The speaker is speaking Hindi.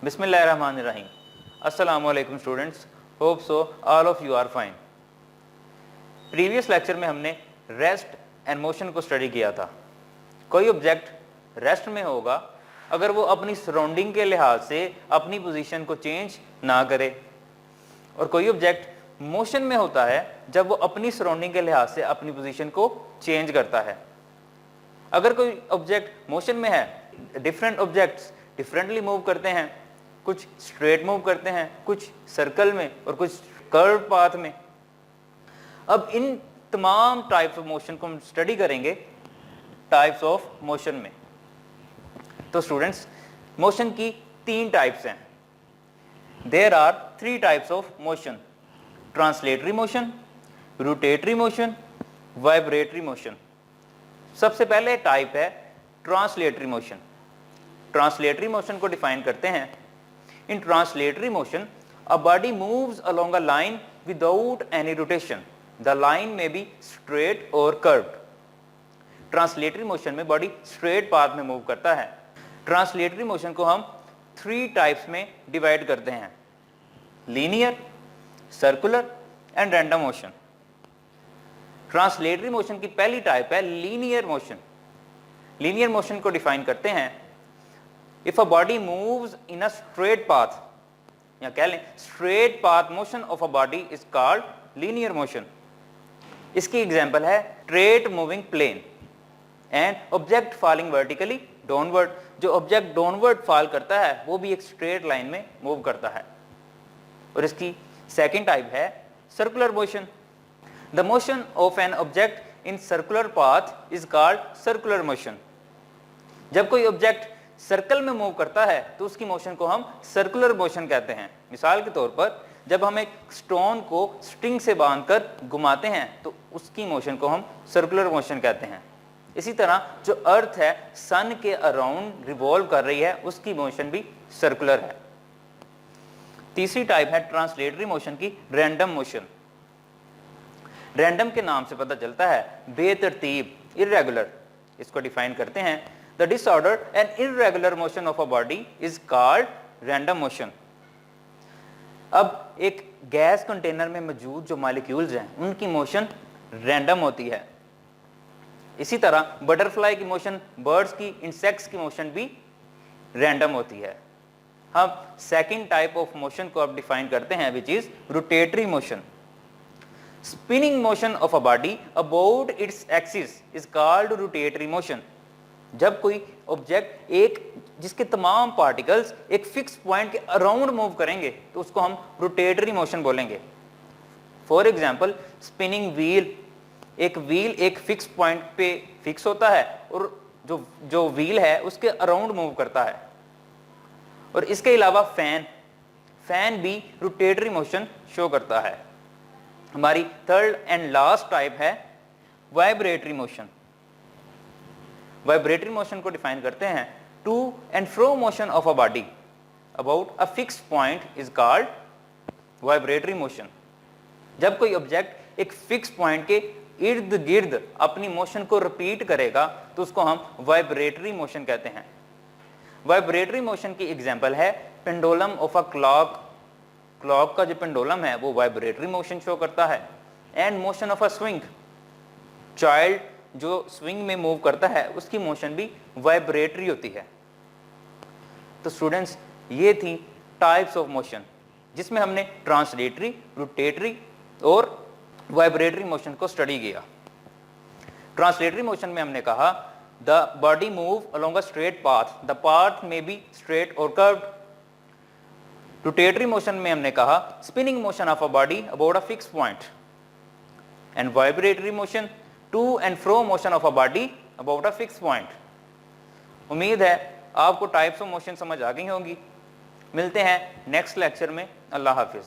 बिस्मिल्लाहिर्रहमानिर्रहीम। अस्सलामु अलैकुम students, hope so all of you are fine. Previous lecture में हमने रेस्ट एंड मोशन को स्टडी किया था। कोई ऑब्जेक्ट रेस्ट में होगा अगर वो अपनी सराउंडिंग के लिहाज से अपनी पोजीशन को चेंज ना करे, और कोई ऑब्जेक्ट मोशन में होता है जब वो अपनी सराउंडिंग के लिहाज से अपनी पोजीशन को चेंज करता है। अगर कोई ऑब्जेक्ट मोशन में है, डिफरेंट ऑब्जेक्ट्स डिफरेंटली मूव करते हैं, कुछ स्ट्रेट मूव करते हैं, कुछ सर्कल में और कुछ कर्व पाथ में। अब इन तमाम टाइप्स ऑफ मोशन को हम स्टडी करेंगे टाइप्स ऑफ मोशन में। तो स्टूडेंट्स, मोशन की 3 टाइप्स हैं। There are 3 types of motion: translatory motion, rotatory motion, vibratory motion. सबसे पहले टाइप है ट्रांसलेटरी मोशन। ट्रांसलेटरी मोशन को डिफाइन करते हैं। In translatory motion a body moves along a line without any rotation. The line may be straight और कर्व्ड। ट्रांसलेटरी मोशन में बॉडी स्ट्रेट पाथ में मूव करता है। ट्रांसलेटरी मोशन को हम 3 टाइप्स में डिवाइड करते हैं: linear, circular and random motion. Translatory motion की पहली टाइप है लीनियर मोशन। लीनियर मोशन को डिफाइन करते हैं: if a body moves in a straight path, या कह लें straight path motion of a body is called linear motion. इसकी एग्जांपल है straight moving plane and object falling vertically downward. जो ऑब्जेक्ट डाउनवर्ड फॉल करता है वो भी एक स्ट्रेट लाइन में मूव करता है। और इसकी सेकंड टाइप है circular motion. The motion of an object in circular path is called circular motion. जब कोई ऑब्जेक्ट सर्कल में मूव करता है तो उसकी मोशन को हम सर्कुलर मोशन कहते हैं। मिसाल के तौर पर जब हम एक स्टोन को स्ट्रिंग से बांधकर घुमाते हैं तो उसकी मोशन को हम सर्कुलर मोशन कहते हैं। इसी तरह जो अर्थ है सन के अराउंड रिवॉल्व कर रही है, उसकी मोशन भी सर्कुलर है। तीसरी टाइप है ट्रांसलेटरी मोशन की रैंडम मोशन। रैंडम के नाम से पता चलता है बेतरतीब, इर्रेगुलर। इसको डिफाइन करते हैं: the disorder and irregular motion of a body is called random motion. अब एक गैस कंटेनर में मौजूद जो मॉलिक्यूल्स हैं उनकी मोशन रैंडम होती है। इसी तरह बटरफ्लाई की मोशन, बर्ड्स की, इंसेक्ट्स की मोशन भी रैंडम होती है। हम सेकंड टाइप ऑफ मोशन को अब डिफाइन करते हैं, which is rotatory motion. Spinning motion of a body about its axis is called rotatory motion. जब कोई ऑब्जेक्ट एक जिसके तमाम पार्टिकल्स एक फिक्स पॉइंट के अराउंड मूव करेंगे तो उसको हम रोटेटरी मोशन बोलेंगे। For example spinning wheel. एक व्हील एक फिक्स पॉइंट पे फिक्स होता है और जो व्हील है उसके अराउंड मूव करता है। और इसके अलावा फैन भी रोटेटरी मोशन शो करता है। हमारी थर्ड एंड लास्ट टाइप है वाइब्रेटरी मोशन। वाइब्रेटरी मोशन को डिफाइन करते हैं: to and fro motion of a body about a fixed point is called vibratory motion. जब कोई ऑब्जेक्ट एक फिक्स पॉइंट के इर्द गिर्द अपनी मोशन को रिपीट करेगा तो उसको हम वाइब्रेटरी मोशन कहते हैं। वाइब्रेटरी मोशन की एग्जांपल है pendulum of a clock. Clock का जो पेंडुलम है वो वाइब्रेटरी मोशन शो करता है। And motion of a swing. Child जो स्विंग में मूव करता है उसकी मोशन भी वाइब्रेटरी होती है। तो स्टूडेंट्स, ये थी टाइप्स ऑफ मोशन जिसमें हमने ट्रांसलेटरी, रोटेटरी और वाइब्रेटरी मोशन को स्टडी किया। ट्रांसलेटरी मोशन में हमने कहा the body move along a straight path, the path में बी स्ट्रेट और कर्व्ड। रोटेटरी मोशन में हमने कहा spinning motion of a body about a fix point. And vibratory motion to and fro motion of a body about a fix point. उम्मीद है आपको टाइप्स ऑफ मोशन समझ आ गई होंगी। मिलते हैं नेक्स्ट लेक्चर में। अल्लाह हाफिज।